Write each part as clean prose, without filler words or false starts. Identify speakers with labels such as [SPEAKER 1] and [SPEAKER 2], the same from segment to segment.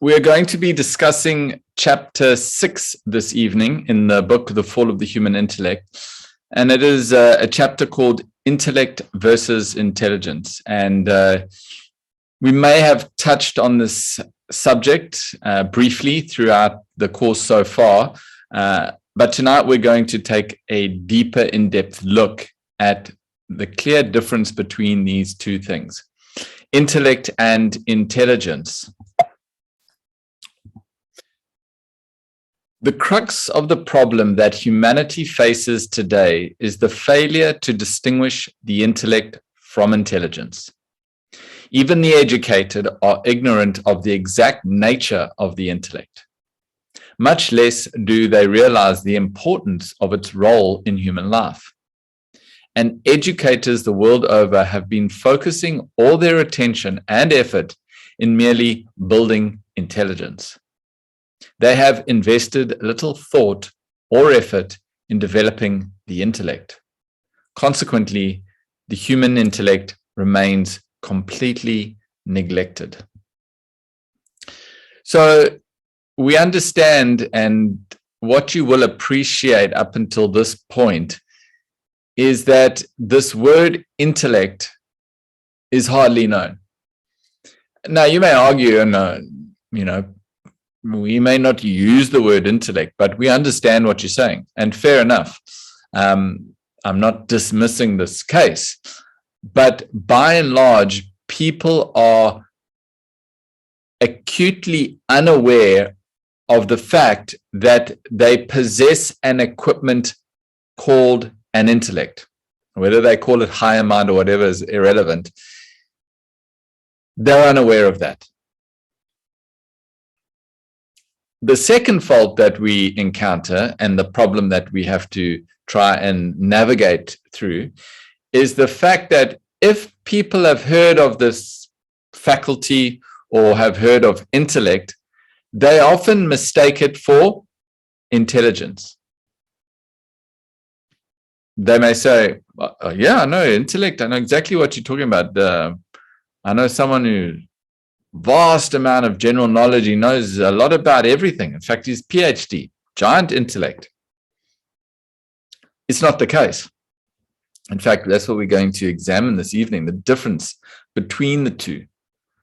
[SPEAKER 1] We're going to be discussing chapter 6 this evening in the book, The Fall of the Human Intellect. And it is a chapter called Intellect versus Intelligence. And we may have touched on this subject briefly throughout the course so far. But tonight we're going to take a deeper, in-depth look at the clear difference between these two things, intellect and intelligence. The crux of the problem that humanity faces today is the failure to distinguish the intellect from intelligence. Even the educated are ignorant of the exact nature of the intellect. Much less do they realize the importance of its role in human life. And educators the world over have been focusing all their attention and effort in merely building intelligence. They have invested little thought or effort in developing the intellect. Consequently, the human intellect remains completely neglected. So we understand, and what you will appreciate up until this point is that this word intellect is hardly known. Now, you may argue, we may not use the word intellect, but we understand what you're saying, and fair enough. I'm not dismissing this case, but by and large, people are acutely unaware of the fact that they possess an equipment called an intellect. Whether they call it higher mind or whatever is irrelevant. They're unaware of that. The second fault that we encounter, and the problem that we have to try and navigate through, is the fact that if people have heard of this faculty or have heard of intellect, they often mistake it for intelligence. They may say, yeah, I know intellect, I know exactly what you're talking about. I know someone who vast amount of general knowledge. He knows a lot about everything. In fact, he's PhD, giant intellect. It's not the case. In fact, that's what we're going to examine this evening, the difference between the two.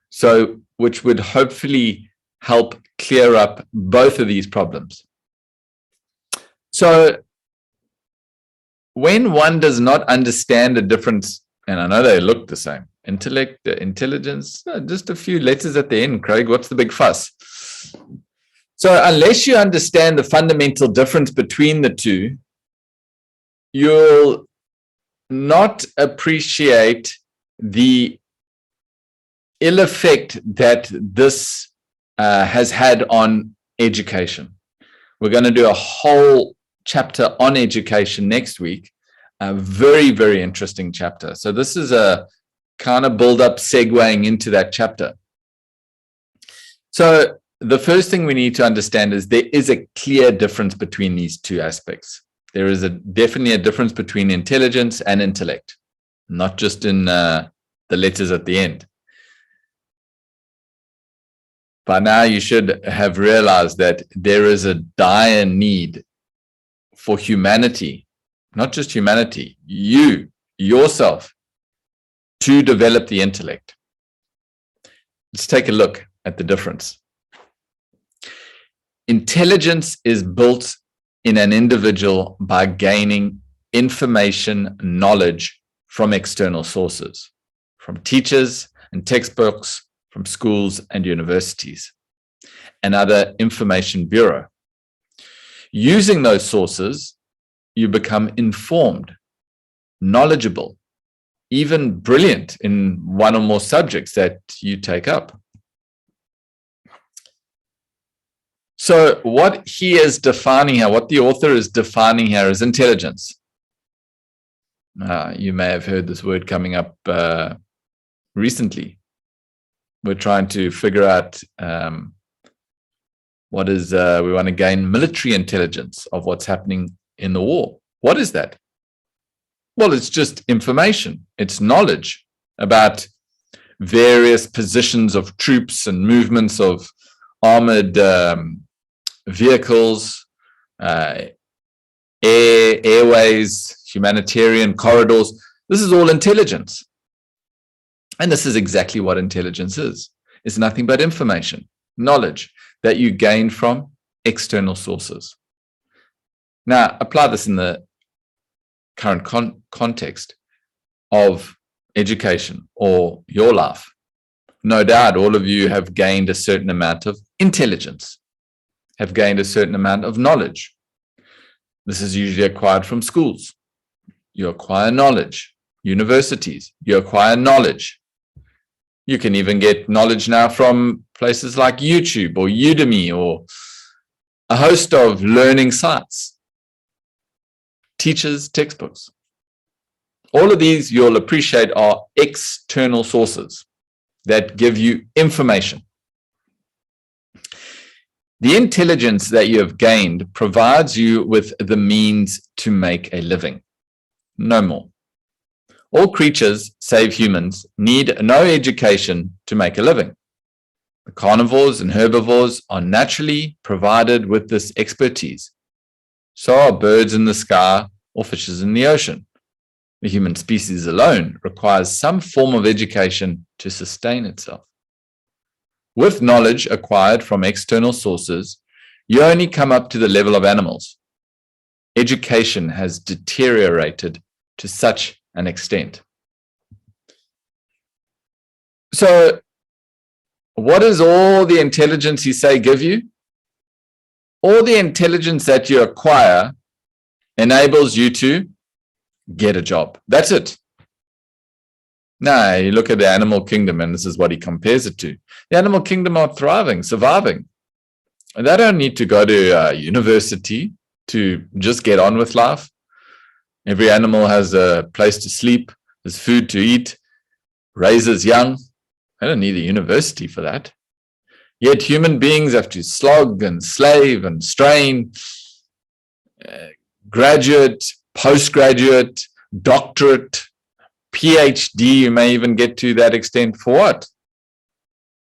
[SPEAKER 1] So, which would hopefully help clear up both of these problems. So, when one does not understand the difference, and I know they look the same, intellect, intelligence, just a few letters at the end, Craig, what's the big fuss? So unless you understand the fundamental difference between the two, you'll not appreciate the ill effect that this has had on education. We're going to do a whole chapter on education next week, a very, very interesting chapter. So this is a kind of build up segueing into that chapter. So the first thing we need to understand is there is a clear difference between these two aspects. There is definitely a difference between intelligence and intellect, not just in the letters at the end. By now you should have realized that there is a dire need for humanity, not just humanity, yourself, to develop the intellect. Let's take a look at the difference. Intelligence is built in an individual by gaining information, knowledge from external sources, from teachers and textbooks, from schools and universities, and other information bureau. Using those sources, you become informed, knowledgeable, even brilliant in one or more subjects that you take up. So what he is defining here, what the author is defining here is intelligence. You may have heard this word coming up recently. We're trying to figure out we want to gain military intelligence of what's happening in the war. What is that? Well, it's just information. It's knowledge about various positions of troops and movements of armored vehicles, airways, humanitarian corridors. This is all intelligence. And this is exactly what intelligence is. It's nothing but information, knowledge that you gain from external sources. Now, apply this in the current context of education or your life. No doubt all of you have gained a certain amount of intelligence, have gained a certain amount of knowledge. This is usually acquired from schools. You acquire knowledge. Universities, you acquire knowledge. You can even get knowledge now from places like YouTube or Udemy or a host of learning sites, teachers' textbooks. All of these you'll appreciate are external sources that give you information. The intelligence that you have gained provides you with the means to make a living. No more. All creatures, save humans, need no education to make a living. The carnivores and herbivores are naturally provided with this expertise. So are birds in the sky or fishes in the ocean. The human species alone requires some form of education to sustain itself. With knowledge acquired from external sources, you only come up to the level of animals. Education has deteriorated to such an extent. So, what does all the intelligence you say give you? All the intelligence that you acquire enables you to get a job. That's it. Now, you look at the animal kingdom, and this is what he compares it to. The animal kingdom are thriving, surviving. And they don't need to go to university to just get on with life. Every animal has a place to sleep, has food to eat, raises young. They don't need a university for that. Yet human beings have to slog and slave and strain, graduate, postgraduate, doctorate, PhD, you may even get to that extent. For what?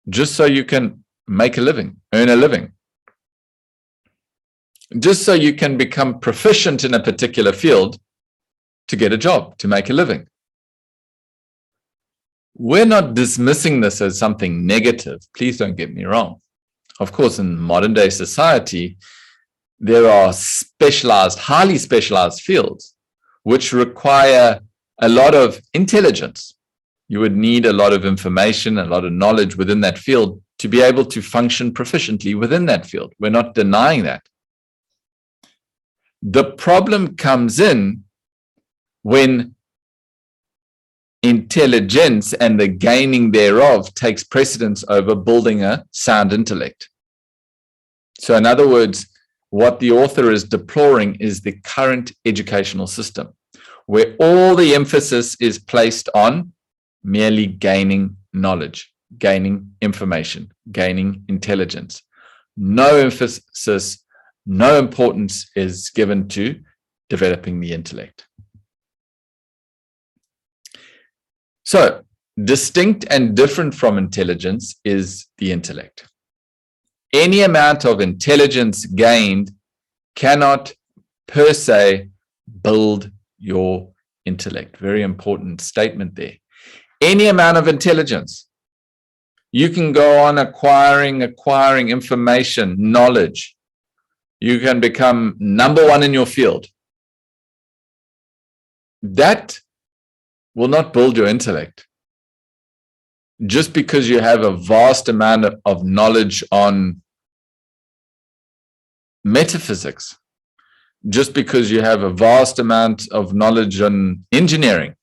[SPEAKER 1] Just so you can make a living, earn a living. Just so you can become proficient in a particular field to get a job, to make a living. We're not dismissing this as something negative. Please don't get me wrong. Of course, in modern day society, there are specialized, highly specialized fields which require a lot of intelligence. You would need a lot of information, a lot of knowledge within that field to be able to function proficiently within that field. We're not denying that. The problem comes in when intelligence and the gaining thereof takes precedence over building a sound intellect. So in other words, what the author is deploring is the current educational system, where all the emphasis is placed on merely gaining knowledge, gaining information, gaining intelligence. No emphasis, no importance is given to developing the intellect. So, distinct and different from intelligence is the intellect. Any amount of intelligence gained cannot per se build your intellect. Very important statement there. Any amount of intelligence. You can go on acquiring information, knowledge. You can become number one in your field. That will not build your intellect. Just because you have a vast amount of knowledge on metaphysics, just because you have a vast amount of knowledge on engineering,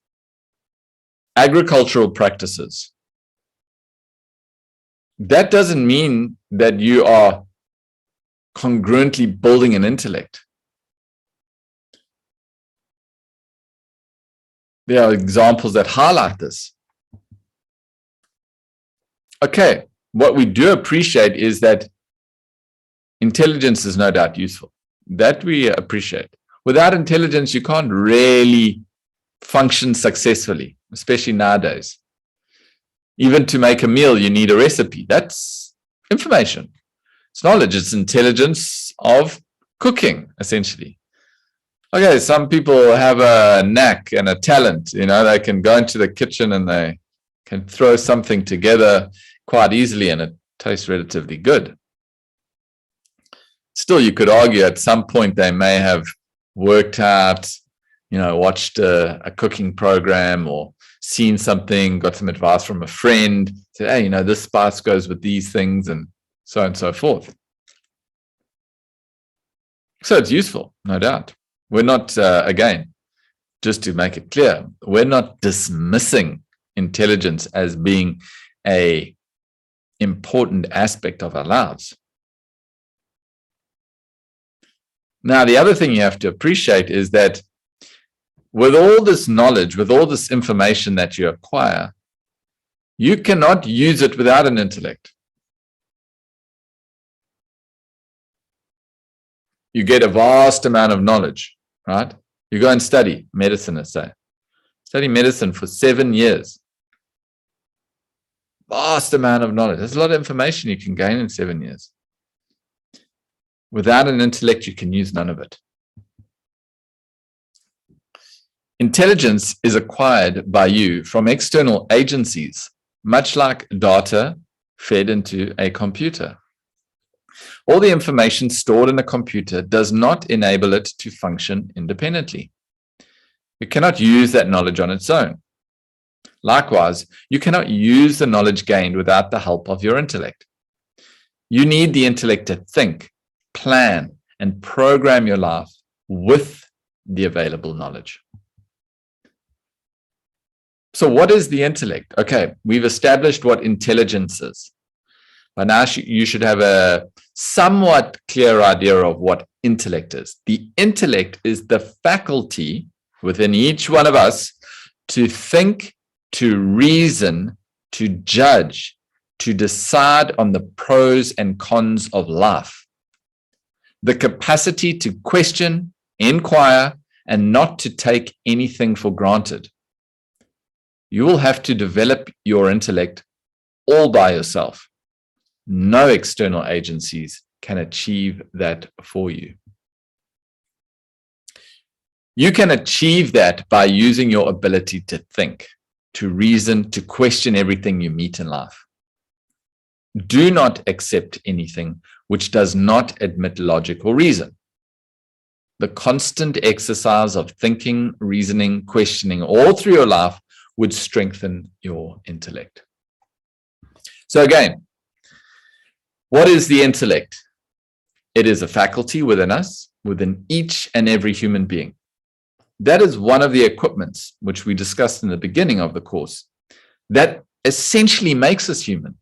[SPEAKER 1] agricultural practices, that doesn't mean that you are congruently building an intellect. There are examples that highlight this. Okay, what we do appreciate is that intelligence is no doubt useful. That we appreciate. Without intelligence, you can't really function successfully, especially nowadays. Even to make a meal, you need a recipe. That's information. It's knowledge, it's intelligence of cooking, essentially. Okay, some people have a knack and a talent, they can go into the kitchen and they can throw something together quite easily and it tastes relatively good. Still, you could argue at some point they may have worked out, watched a cooking program or seen something, got some advice from a friend, said, hey, this spice goes with these things and so on and so forth. So it's useful, no doubt. We're not, again, just to make it clear, we're not dismissing intelligence as being an important aspect of our lives. Now, the other thing you have to appreciate is that with all this knowledge, with all this information that you acquire, you cannot use it without an intellect. You get a vast amount of knowledge, right? You go and study medicine, let's say. Study medicine for 7 years. Vast amount of knowledge. There's a lot of information you can gain in 7 years. Without an intellect, you can use none of it. Intelligence is acquired by you from external agencies, much like data fed into a computer. All the information stored in a computer does not enable it to function independently. You cannot use that knowledge on its own. Likewise, you cannot use the knowledge gained without the help of your intellect. You need the intellect to think, plan, and program your life with the available knowledge. So what is the intellect? Okay, we've established what intelligence is. By now, you should have a somewhat clear idea of what intellect is. The intellect is the faculty within each one of us to think, to reason, to judge, to decide on the pros and cons of life. The capacity to question, inquire, and not to take anything for granted. You will have to develop your intellect all by yourself. No external agencies can achieve that for you. You can achieve that by using your ability to think, to reason, to question everything you meet in life. Do not accept anything which does not admit logic or reason. The constant exercise of thinking, reasoning, questioning all through your life would strengthen your intellect. So again, what is the intellect? It is a faculty within us, within each and every human being. That is one of the equipments which we discussed in the beginning of the course that essentially makes us human.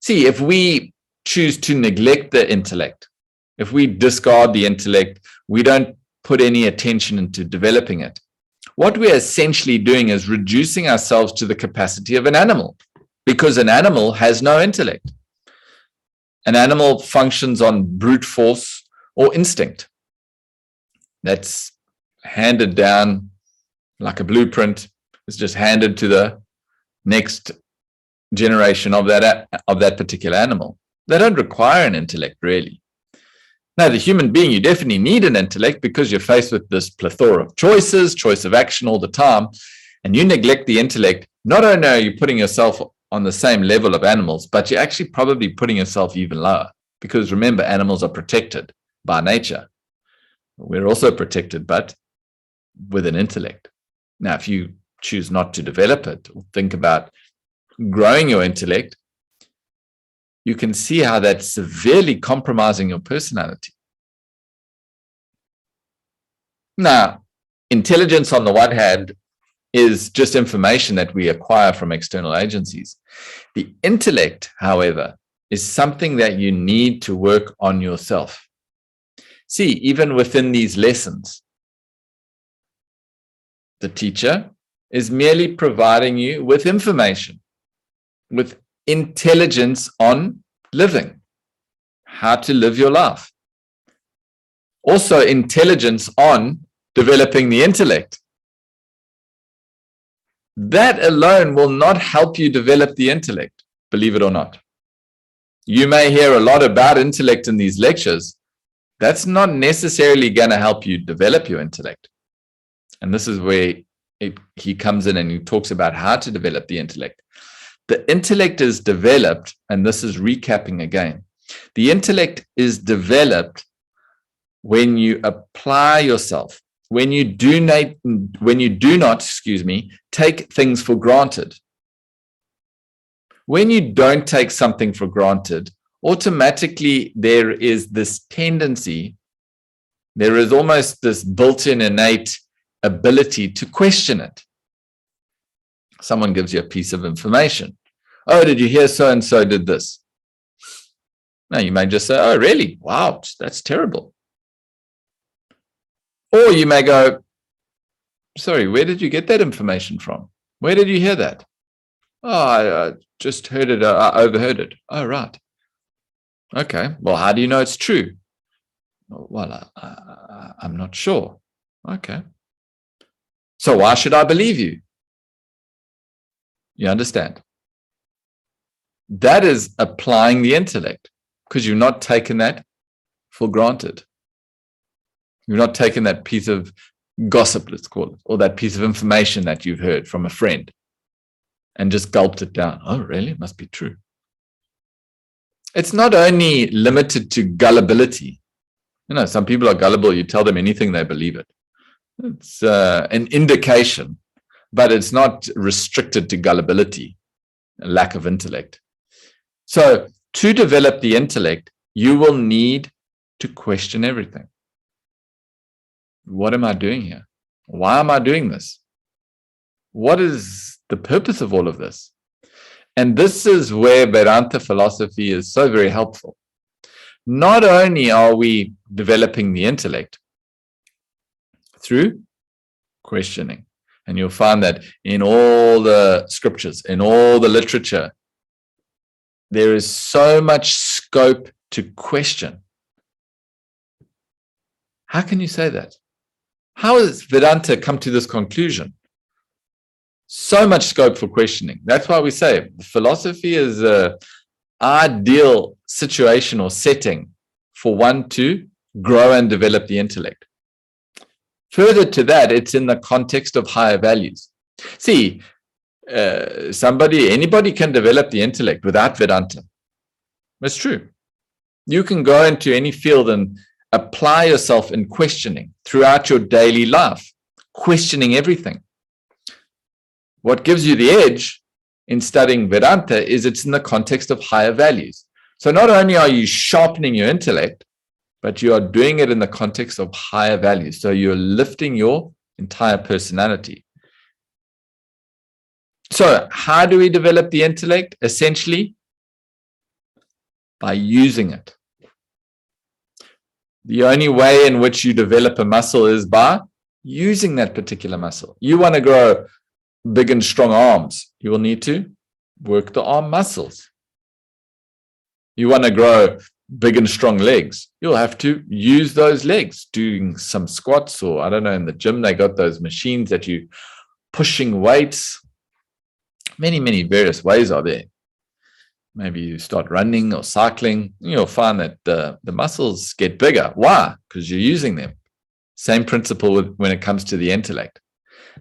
[SPEAKER 1] See, if we choose to neglect the intellect, if we discard the intellect, we don't put any attention into developing it, what we're essentially doing is reducing ourselves to the capacity of an animal, because an animal has no intellect. An animal functions on brute force or instinct. That's handed down like a blueprint. It's just handed to the next generation of that particular animal. They don't require an intellect, really. Now, the human being, you definitely need an intellect because you're faced with this plethora of choices, choice of action all the time, and you neglect the intellect. Not only are you putting yourself on the same level of animals, but you're actually probably putting yourself even lower, because remember, animals are protected by nature. We're also protected, but with an intellect. Now, if you choose not to develop it, or think about growing your intellect, you can see how that's severely compromising your personality. Now, intelligence on the one hand is just information that we acquire from external agencies. The intellect, however, is something that you need to work on yourself. See, even within these lessons, the teacher is merely providing you with information, with intelligence on living, how to live your life. Also, intelligence on developing the intellect. That alone will not help you develop the intellect, believe it or not. You may hear a lot about intellect in these lectures. That's not necessarily going to help you develop your intellect. And this is where he comes in and he talks about how to develop the intellect. The intellect is developed, and this is recapping again. The intellect is developed when you apply yourself, when you do not, take things for granted. When you don't take something for granted, automatically there is this tendency, there is almost this built-in innate ability to question it. Someone gives you a piece of information. Oh, did you hear so-and-so did this? Now you may just say, oh, really? Wow, that's terrible. Or you may go, sorry, where did you get that information from? Where did you hear that? Oh, I just heard it, I overheard it. Oh, right. Okay, well, how do you know it's true? Well, I'm not sure. Okay. So why should I believe you? You understand? That is applying the intellect, because you're not taking that for granted. You're not taking that piece of gossip, let's call it, or that piece of information that you've heard from a friend and just gulped it down. Oh, really? It must be true. It's not only limited to gullibility. You know, some people are gullible. You tell them anything, they believe it. It's an indication, but it's not restricted to gullibility, a lack of intellect. So to develop the intellect, you will need to question everything. What am I doing here? Why am I doing this? What is the purpose of all of this? And this is where Vedanta philosophy is so very helpful. Not only are we developing the intellect through questioning, and you'll find that in all the scriptures, in all the literature, there is so much scope to question. How can you say that? How has Vedanta come to this conclusion? So much scope for questioning. That's why we say philosophy is an ideal situation or setting for one to grow and develop the intellect. Further to that, it's in the context of higher values. See, anybody can develop the intellect without Vedanta. That's true. You can go into any field and apply yourself in questioning throughout your daily life, questioning everything. What gives you the edge in studying Vedanta is it's in the context of higher values. So not only are you sharpening your intellect, but you are doing it in the context of higher values. So you're lifting your entire personality. So how do we develop the intellect? Essentially, by using it. The only way in which you develop a muscle is by using that particular muscle. You want to grow big and strong arms, you will need to work the arm muscles. You want to grow big and strong legs, you'll have to use those legs, doing some squats, or I don't know, in the gym they got those machines that you pushing weights. Many various ways are there. Maybe you start running or cycling, you'll find that the muscles get bigger. Why? Because you're using them. Same principle when it comes to the intellect.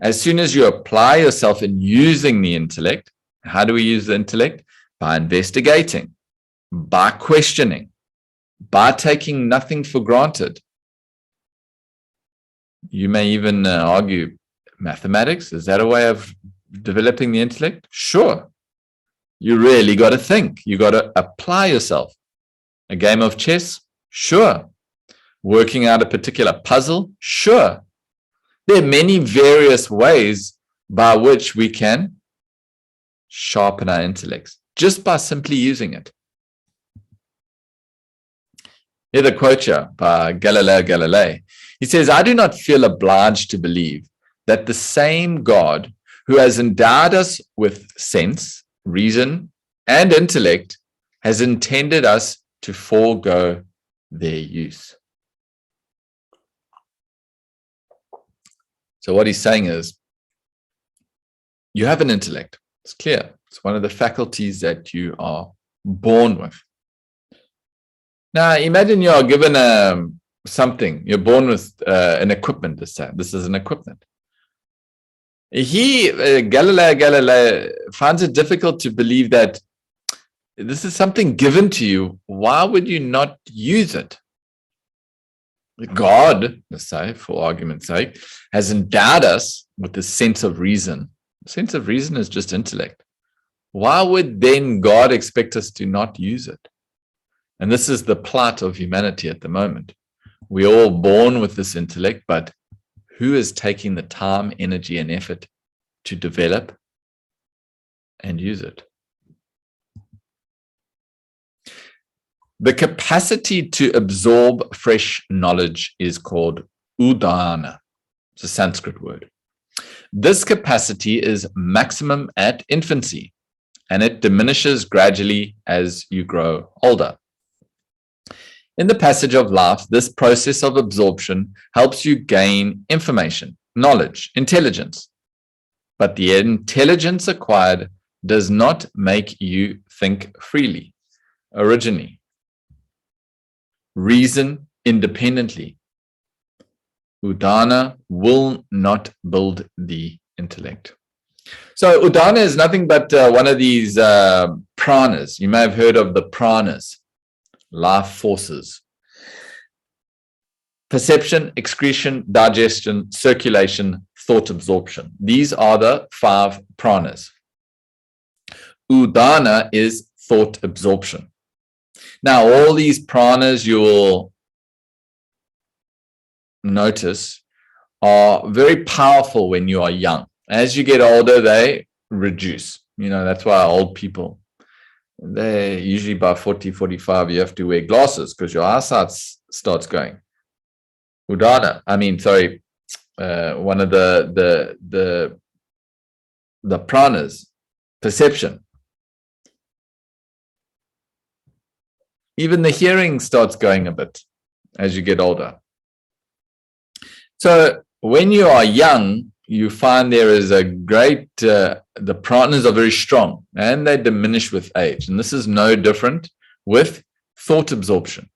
[SPEAKER 1] As soon as you apply yourself in using the intellect, how do we use the intellect? By investigating, by questioning, by taking nothing for granted. You may even argue, mathematics, is that a way of developing the intellect? Sure. You really got to think. You got to apply yourself. A game of chess? Sure. Working out a particular puzzle? Sure. There are many various ways by which we can sharpen our intellects, just by simply using it. Here's a quote here by Galileo Galilei. He says, I do not feel obliged to believe that the same God who has endowed us with sense, reason, and intellect has intended us to forego their use. So what he's saying is, you have an intellect. It's clear. It's one of the faculties that you are born with. Now, imagine you are given something. You're born with an equipment. This is an equipment. Galileo Galilei finds it difficult to believe that this is something given to you. Why would you not use it? God, let's say, for argument's sake, has endowed us with this sense of reason. The sense of reason is just intellect. Why would then God expect us to not use it? And this is the plight of humanity at the moment. We're all born with this intellect, but who is taking the time, energy, and effort to develop and use it? The capacity to absorb fresh knowledge is called udana. It's a Sanskrit word. This capacity is maximum at infancy, and it diminishes gradually as you grow older. In the passage of life, this process of absorption helps you gain information, knowledge, intelligence. But the intelligence acquired does not make you think freely, originally, reason independently. Udana will not build the intellect. So udana is nothing but one of these pranas. You may have heard of the pranas, life forces. Perception, excretion, digestion, circulation, thought absorption. These are the 5 pranas. Udana is thought absorption. Now, all these pranas you'll notice are very powerful when you are young. As you get older, they reduce. That's why old people, they usually by 40, 45, you have to wear glasses because your eyesight starts going. Udana, one of the pranas, perception. Even the hearing starts going a bit as you get older. So when you are young, you find there is a great, the pranas are very strong and they diminish with age. And this is no different with thought absorption.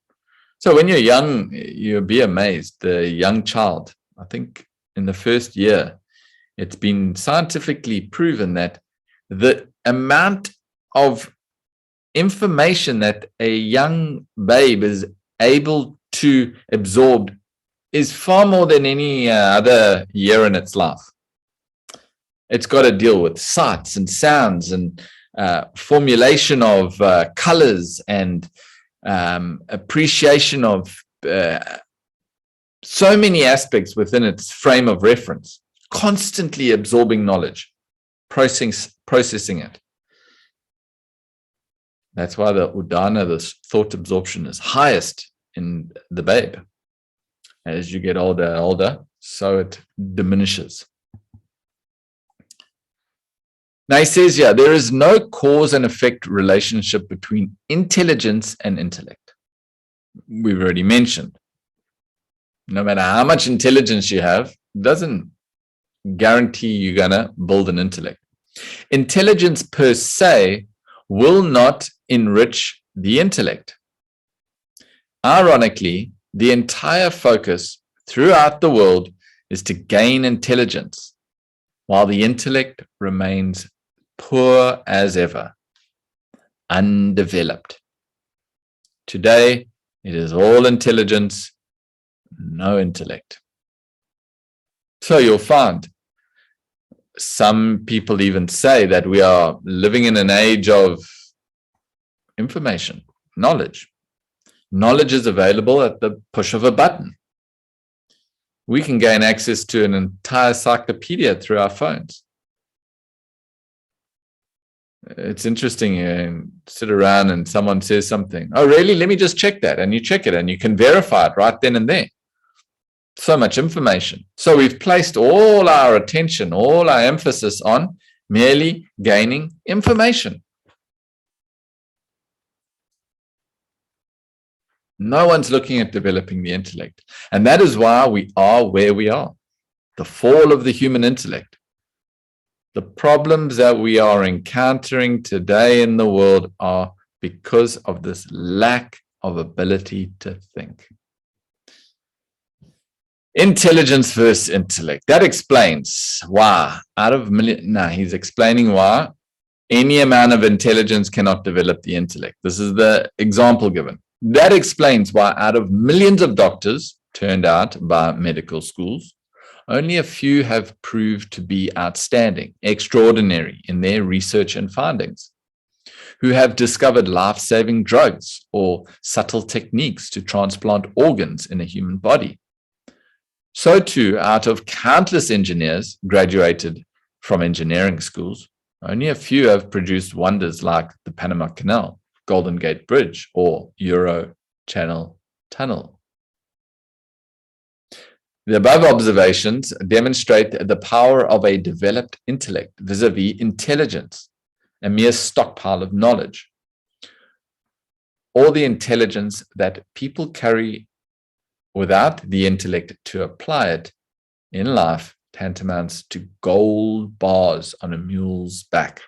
[SPEAKER 1] So when you're young, you'll be amazed. The young child, I think in the first year, it's been scientifically proven that the amount of information that a young babe is able to absorb is far more than any other year in its life. It's got to deal with sights and sounds and formulation of colors and appreciation of so many aspects within its frame of reference, constantly absorbing knowledge, processing it. That's why the udana, this thought absorption, is highest in the babe. As you get older, so it diminishes. Now he says here, there is no cause and effect relationship between intelligence and intellect. We've already mentioned. No matter how much intelligence you have, doesn't guarantee you're going to build an intellect. Intelligence per se will not enrich the intellect. Ironically, the entire focus throughout the world is to gain intelligence, while the intellect remains poor as ever, undeveloped. Today, it is all intelligence, no intellect. So you'll find some people even say that we are living in an age of information, knowledge. Knowledge is available at the push of a button. We can gain access to an entire encyclopedia through our phones. It's interesting, you sit around and someone says something. Oh, really? Let me just check that. And you check it and you can verify it right then and there. So much information. So we've placed all our attention, all our emphasis on merely gaining information. No one's looking at developing the intellect. And that is why we are where we are. The fall of the human intellect. The problems that we are encountering today in the world are because of this lack of ability to think. Intelligence versus intellect. That explains why he's explaining why any amount of intelligence cannot develop the intellect. This is the example given. That explains why out of millions of doctors turned out by medical schools, only a few have proved to be outstanding, extraordinary in their research and findings, who have discovered life-saving drugs or subtle techniques to transplant organs in a human body. So too, out of countless engineers graduated from engineering schools, only a few have produced wonders like the Panama Canal, Golden Gate Bridge, or Euro-Channel Tunnel. The above observations demonstrate the power of a developed intellect vis-a-vis intelligence, a mere stockpile of knowledge, or the intelligence that people carry without the intellect to apply it in life tantamounts to gold bars on a mule's back.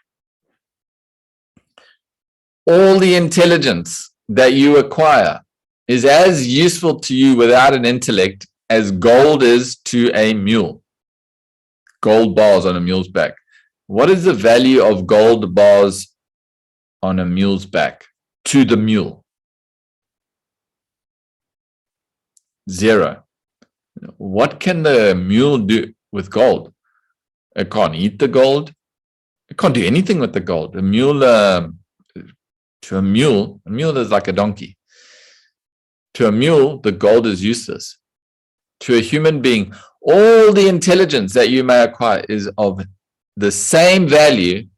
[SPEAKER 1] All the intelligence that you acquire is as useful to you without an intellect as gold is to a mule. Gold bars on a mule's back. What is the value of gold bars on a mule's back to the mule? 0. What can the mule do with gold? It can't eat the gold. It can't do anything with the gold. A mule is like a donkey. To a mule, the gold is useless. To a human being, all the intelligence that you may acquire is of the same value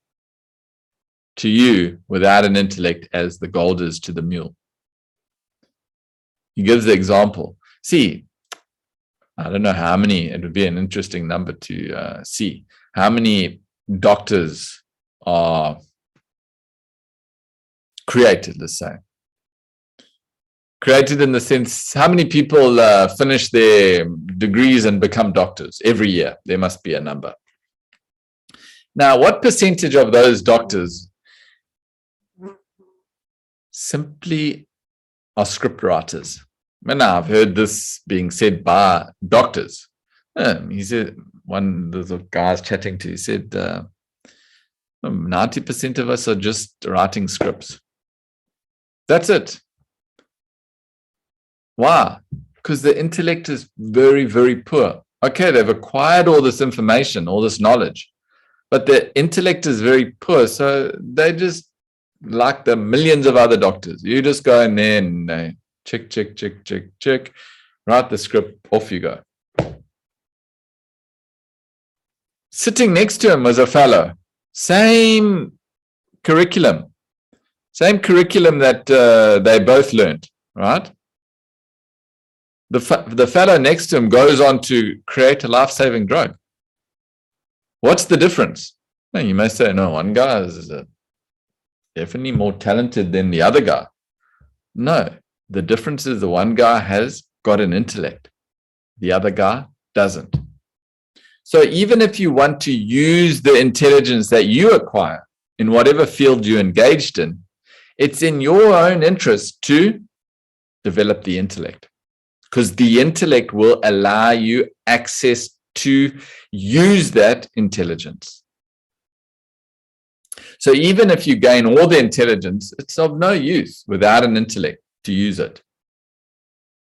[SPEAKER 1] to you without an intellect as the gold is to the mule. He gives the example. See, I don't know how many, it would be an interesting number to see, how many doctors are created, let's say. Created in the sense, how many people finish their degrees and become doctors every year? There must be a number. Now, what percentage of those doctors simply are script writers? And now I've heard this being said by doctors. He said, one of the guys chatting to, he said, 90% of us are just writing scripts. That's it. Why? Because the intellect is very, very poor. Okay, they've acquired all this information, all this knowledge, but the intellect is very poor. So they just, like the millions of other doctors, you just go in there and check, check, check, check, check, write the script, off you go. Sitting next to him was a fellow, same curriculum that they both learned, right? The fellow next to him goes on to create a life-saving drug. What's the difference? Now, you may say, no, one guy is definitely more talented than the other guy. No, the difference is the one guy has got an intellect. The other guy doesn't. So even if you want to use the intelligence that you acquire in whatever field you're engaged in, it's in your own interest to develop the intellect, because the intellect will allow you access to use that intelligence. So even if you gain all the intelligence, it's of no use without an intellect to use it.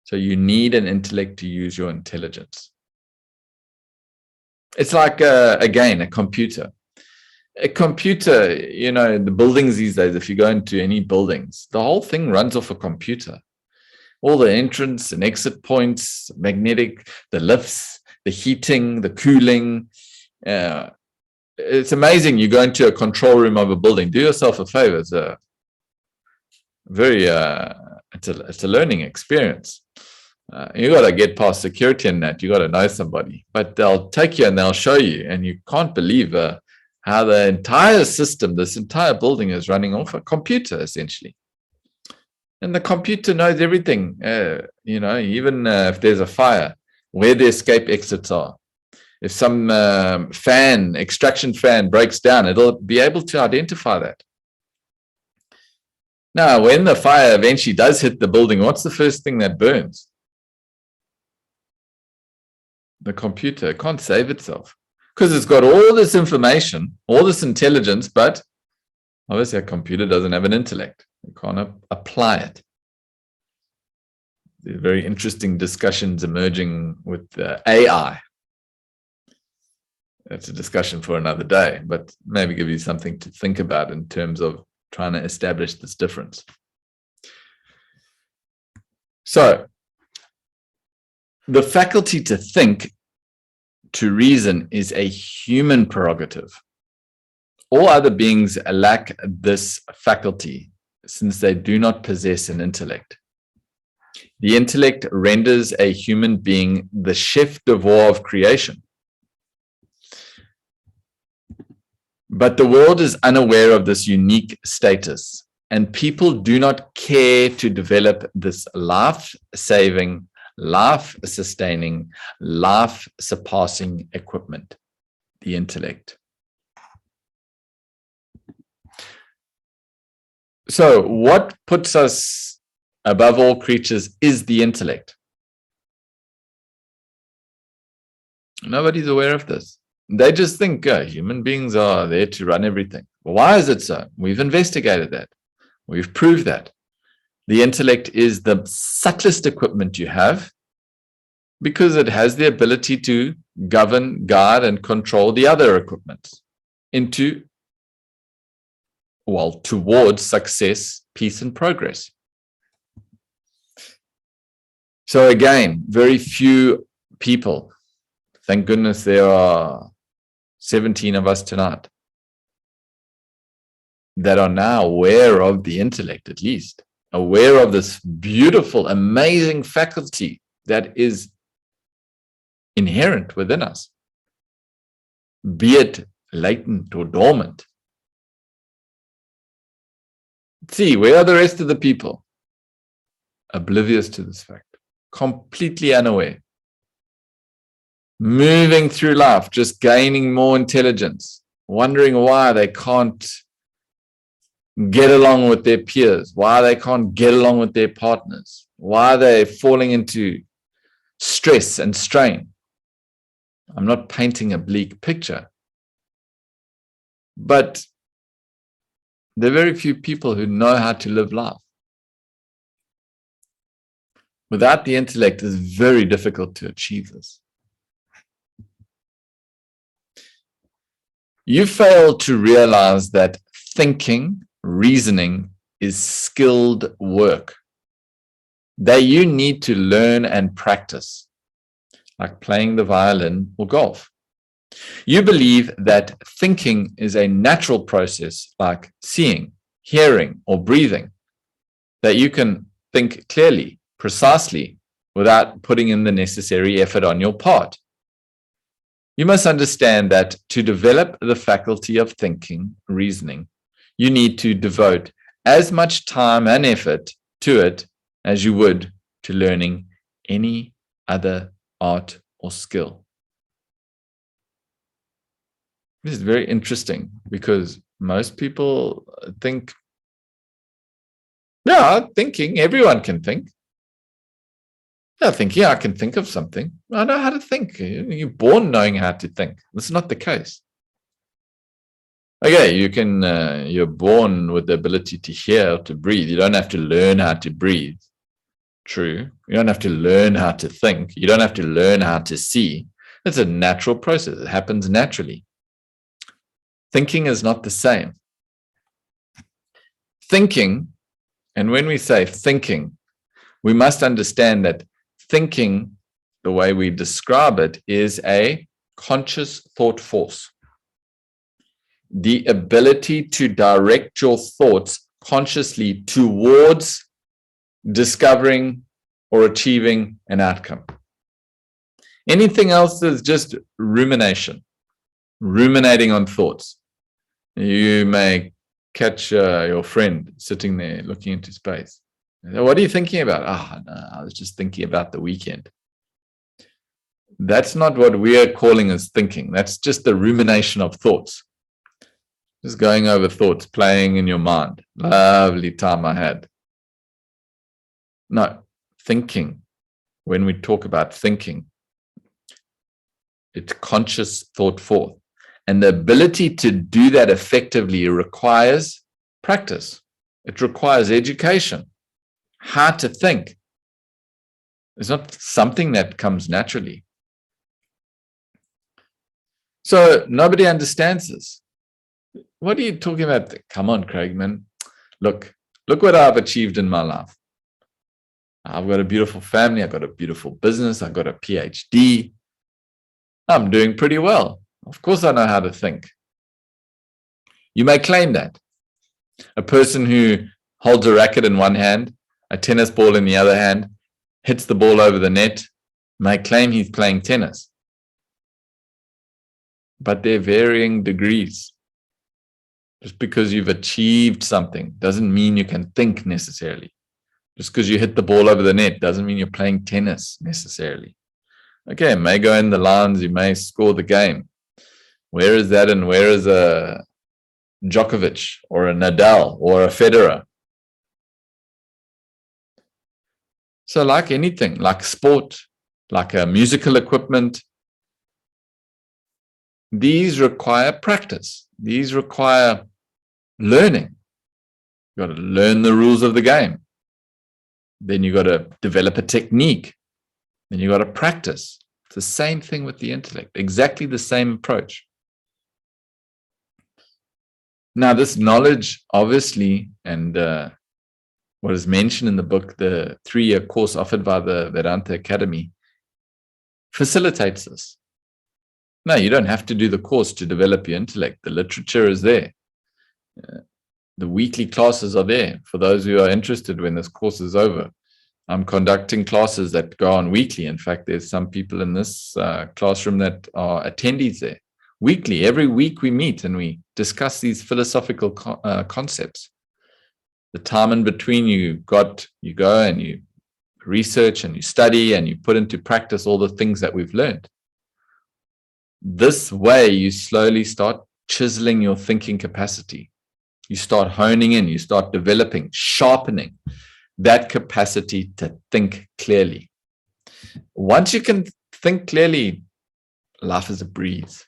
[SPEAKER 1] So you need an intellect to use your intelligence. It's like, again, a computer. A computer, you know, the buildings these days, if you go into any buildings, the whole thing runs off a computer. All the entrance and exit points, magnetic, the lifts, the heating, the cooling. It's amazing. You go into a control room of a building. Do yourself a favor. It's a very, it's a learning experience. You got to get past security and that. You got to know somebody. But they'll take you and they'll show you, and you can't believe how the entire system, this entire building, is running off a computer essentially. And the computer knows everything, you know, even if there's a fire, where the escape exits are. If some extraction fan breaks down, it'll be able to identify that. Now, when the fire eventually does hit the building, what's the first thing that burns? The computer. It can't save itself because it's got all this information, all this intelligence, but obviously a computer doesn't have an intellect. It can't apply it. There are very interesting discussions emerging with AI. That's a discussion for another day, but maybe give you something to think about in terms of trying to establish this difference. So, the faculty to think, to reason, is a human prerogative. All other beings lack this faculty since they do not possess an intellect. The intellect renders a human being the chef d'oeuvre of creation. But the world is unaware of this unique status, and people do not care to develop this life-saving, life-sustaining, life-surpassing equipment, the intellect. So, what puts us above all creatures is the intellect. Nobody's aware of this. They just think human beings are there to run everything. Well, why is it so? We've investigated that. We've proved that. The intellect is the subtlest equipment you have because it has the ability to govern, guide, and control the other equipment towards success, peace, and progress. So again, very few people, thank goodness there are 17 of us tonight, that are now aware of the intellect, at least, aware of this beautiful, amazing faculty that is inherent within us, be it latent or dormant. See, where are the rest of the people? Oblivious to this fact, completely unaware, moving through life, just gaining more intelligence, wondering why they can't get along with their peers, why they can't get along with their partners, why they're falling into stress and strain. I'm not painting a bleak picture, but there are very few people who know how to live life. Without the intellect, it's very difficult to achieve this. You fail to realize that thinking, reasoning is skilled work that you need to learn and practice, like playing the violin or golf. You believe that thinking is a natural process like seeing, hearing, or breathing, that you can think clearly, precisely, without putting in the necessary effort on your part. You must understand that to develop the faculty of thinking, reasoning, you need to devote as much time and effort to it as you would to learning any other art or skill. This is very interesting because most people think, yeah, thinking, everyone can think. Yeah, thinking, I can think of something. I know how to think. You're born knowing how to think. That's not the case. Okay, you're born with the ability to hear or to breathe. You don't have to learn how to breathe. True. You don't have to learn how to think. You don't have to learn how to see. It's a natural process. It happens naturally. Thinking is not the same. Thinking, and when we say thinking, we must understand that thinking, the way we describe it, is a conscious thought force. The ability to direct your thoughts consciously towards discovering or achieving an outcome. Anything else is just rumination, ruminating on thoughts. You may catch your friend sitting there looking into space. What are you thinking about? No, I was just thinking about the weekend. That's not what we are calling as thinking. That's just the rumination of thoughts. Just going over thoughts, playing in your mind. Lovely time I had. No, thinking. When we talk about thinking, it's conscious thought forth. And the ability to do that effectively requires practice. It requires education. How to think. It's not something that comes naturally. So nobody understands this. What are you talking about? Come on, Craig, man. Look what I've achieved in my life. I've got a beautiful family. I've got a beautiful business. I've got a PhD. I'm doing pretty well. Of course, I know how to think. You may claim that. A person who holds a racket in one hand, a tennis ball in the other hand, hits the ball over the net, may claim he's playing tennis. But they're varying degrees. Just because you've achieved something doesn't mean you can think necessarily. Just because you hit the ball over the net doesn't mean you're playing tennis necessarily. Okay, it may go in the lines, you may score the game. Where is that and where is a Djokovic or a Nadal or a Federer? So like anything, like sport, like a musical equipment, these require practice. These require learning. You've got to learn the rules of the game. Then you've got to develop a technique. Then you've got to practice. It's the same thing with the intellect, exactly the same approach. Now, this knowledge, obviously, and what is mentioned in the book, the 3-year course offered by the Vedanta Academy, facilitates this. No, you don't have to do the course to develop your intellect. The literature is there. The weekly classes are there for those who are interested when this course is over. I'm conducting classes that go on weekly. In fact, there's some people in this classroom that are attendees there. Weekly, every week we meet and we discuss these philosophical concepts. The time in between you go and you research and you study and you put into practice all the things that we've learned. This way, you slowly start chiseling your thinking capacity. You start honing in, you start developing, sharpening that capacity to think clearly. Once you can think clearly, life is a breeze.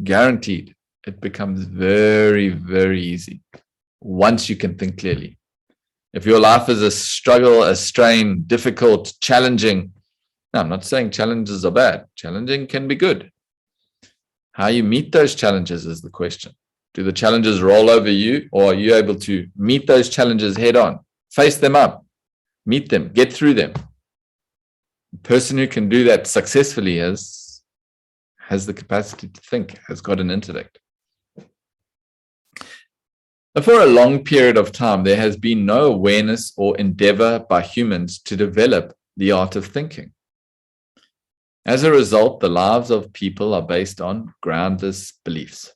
[SPEAKER 1] Guaranteed. It becomes very, very easy once you can think clearly. If your life is a struggle, a strain, difficult, challenging, no, I'm not saying challenges are bad. Challenging can be good. How you meet those challenges is the question. Do the challenges roll over you, or are you able to meet those challenges head on, face them up, meet them, get through them? The person who can do that successfully has the capacity to think, has got an intellect. For a long period of time, there has been no awareness or endeavor by humans to develop the art of thinking. As a result, the lives of people are based on groundless beliefs.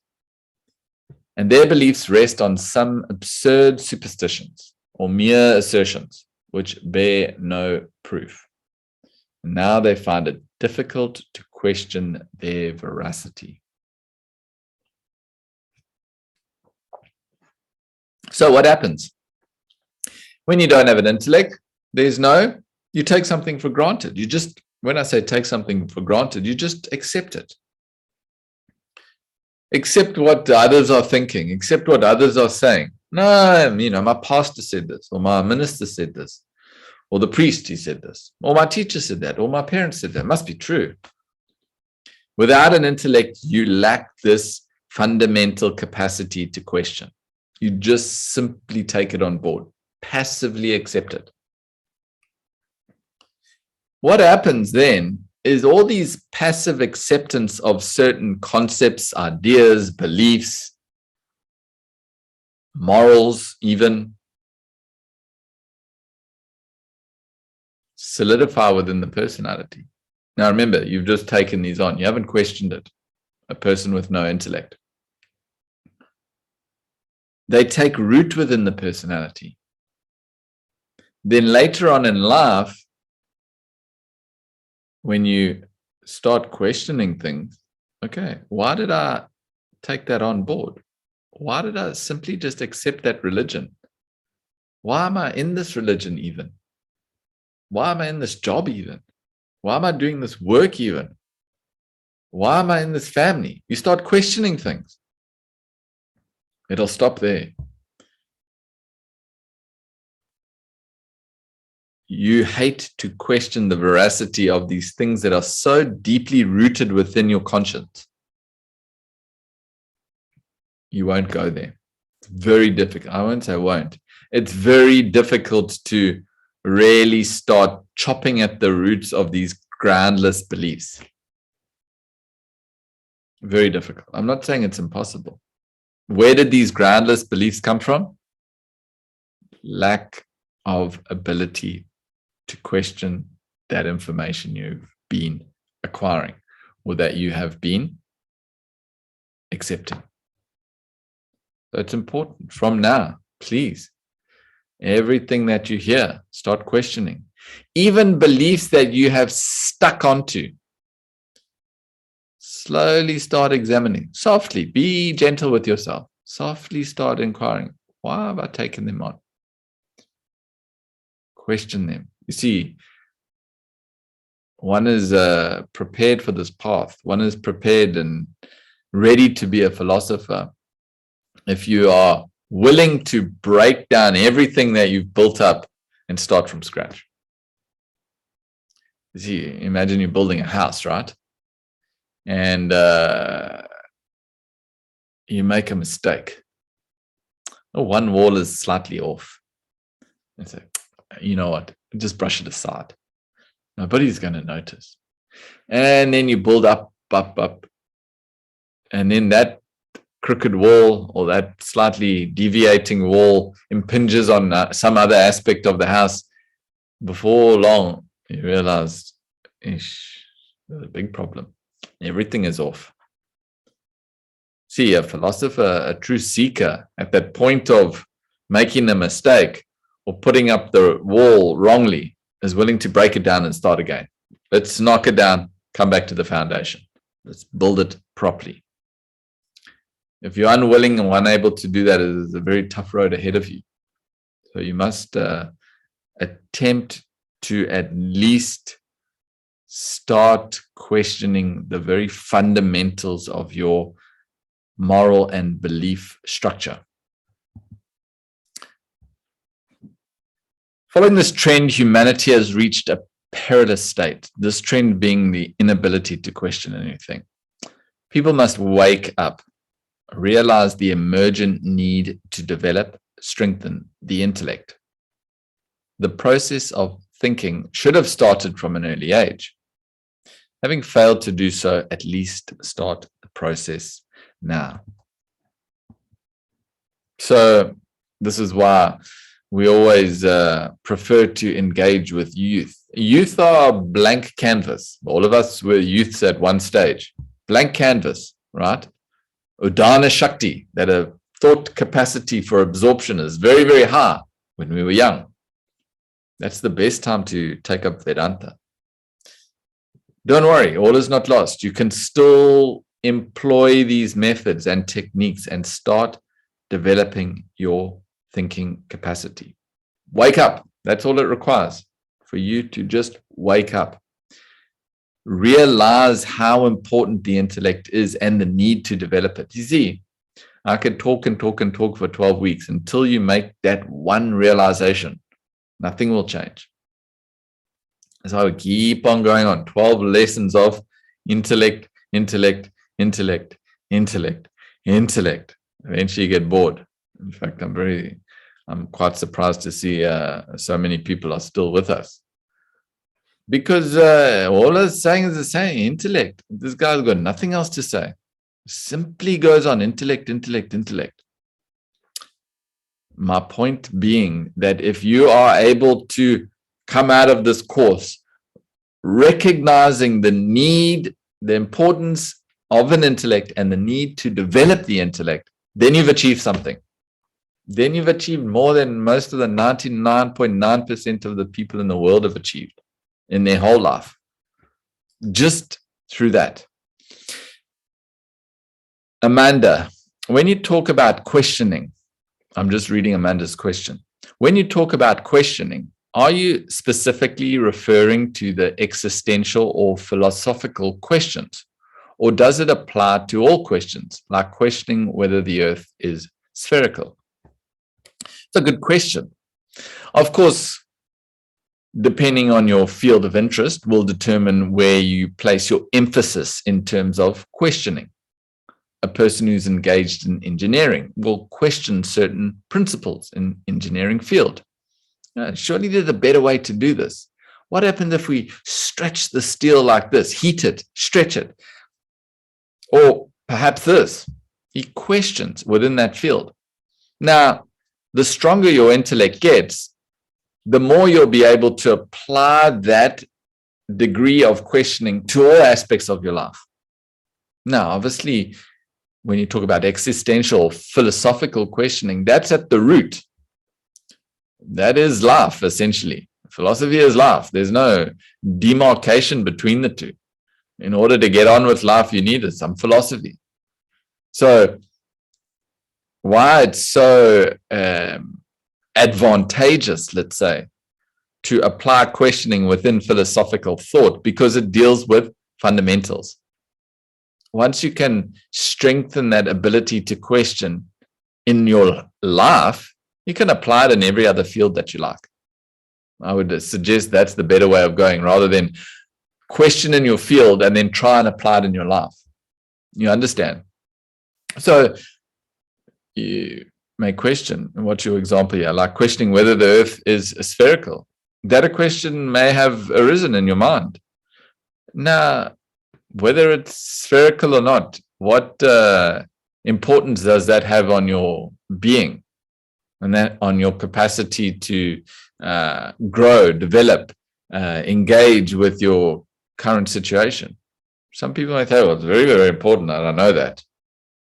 [SPEAKER 1] And their beliefs rest on some absurd superstitions or mere assertions, which bear no proof. And now they find it difficult to question their veracity. So what happens? When you don't have an intellect, you take something for granted. When I say take something for granted, you just accept it. Accept what others are thinking, accept what others are saying. No, my pastor said this, or my minister said this, or the priest, he said this, or my teacher said that, or my parents said that. It must be true. Without an intellect, you lack this fundamental capacity to question. You just simply take it on board, passively accept it. What happens then is all these passive acceptance of certain concepts, ideas, beliefs, morals even, solidify within the personality. Now remember, you've just taken these on. You haven't questioned it. A person with no intellect. They take root within the personality. Then later on in life, when you start questioning things, okay, why did I take that on board? Why did I simply just accept that religion? Why am I in this religion even? Why am I in this job even? Why am I doing this work even? Why am I in this family? You start questioning things. It'll stop there. You hate to question the veracity of these things that are so deeply rooted within your conscience. You won't go there. It's very difficult. I won't say won't. It's very difficult to really start chopping at the roots of these groundless beliefs. Very difficult. I'm not saying it's impossible. Where did these groundless beliefs come from? Lack of ability to question that information you've been acquiring or that you have been accepting. So it's important from now, please, everything that you hear, start questioning. Even beliefs that you have stuck onto, slowly start examining. Softly, be gentle with yourself. Softly start inquiring. Why have I taken them on? Question them. You see, one is prepared for this path. One is prepared and ready to be a philosopher if you are willing to break down everything that you've built up and start from scratch. You see, imagine you're building a house, right? And you make a mistake. Oh, one wall is slightly off. And say, you know what? Just brush it aside. Nobody's going to notice. And then you build up. And then that crooked wall or that slightly deviating wall impinges on some other aspect of the house. Before long, you realize, there's a big problem. Everything is off. See, a philosopher, a true seeker, at that point of making a mistake or putting up the wall wrongly, is willing to break it down and start again. Let's knock it down, come back to the foundation. Let's build it properly. If you're unwilling and unable to do that, it is a very tough road ahead of you. So you must attempt to at least start questioning the very fundamentals of your moral and belief structure. Following this trend, humanity has reached a perilous state, this trend being the inability to question anything. People must wake up, realize the emergent need to develop, strengthen the intellect. The process of thinking should have started from an early age. Having failed to do so, at least start the process now. So this is why we always prefer to engage with youth. Youth are a blank canvas. All of us were youths at one stage. Blank canvas, right? Udana Shakti, that a thought capacity for absorption is very, very high when we were young. That's the best time to take up Vedanta. Don't worry, all is not lost. You can still employ these methods and techniques and start developing your thinking capacity. Wake up. That's all it requires, for you to just wake up. Realize how important the intellect is and the need to develop it. You see, I could talk and talk and talk for 12 weeks until you make that one realization. Nothing will change. So I would keep on going on. 12 lessons of intellect, intellect, intellect, intellect, intellect. Eventually you get bored. In fact, I'm quite surprised to see so many people are still with us. Because all I'm saying is the same, intellect. This guy's got nothing else to say. Simply goes on, intellect, intellect, intellect. My point being that if you are able to come out of this course recognizing the need, the importance of an intellect and the need to develop the intellect, then you've achieved something. Then you've achieved more than most of the 99.9% of the people in the world have achieved in their whole life. Just through that. Amanda, when you talk about questioning, I'm just reading Amanda's question. When you talk about questioning, are you specifically referring to the existential or philosophical questions? Or does it apply to all questions, like questioning whether the earth is spherical? It's a good question. Of course, depending on your field of interest, will determine where you place your emphasis in terms of questioning. A person who's engaged in engineering will question certain principles in engineering field. Surely there's a better way to do this. What happens if we stretch the steel like this, heat it, stretch it? Or perhaps this. He questions within that field. Now, the stronger your intellect gets, the more you'll be able to apply that degree of questioning to all aspects of your life. Now, obviously, when you talk about existential, philosophical questioning, that's at the root. That is life, essentially. Philosophy is life. There's no demarcation between the two. In order to get on with life, you need some philosophy. So, why it's so advantageous, let's say, to apply questioning within philosophical thought, because it deals with fundamentals. Once you can strengthen that ability to question in your life, you can apply it in every other field that you like. I would suggest that's the better way of going, rather than question in your field and then try and apply it in your life. You understand? So you may question, and what's your example here? Like questioning whether the earth is spherical. That a question may have arisen in your mind. Now, whether it's spherical or not, what importance does that have on your being and that on your capacity to grow, develop, engage with your current situation? Some people might say, well, it's very, very important, and I know that.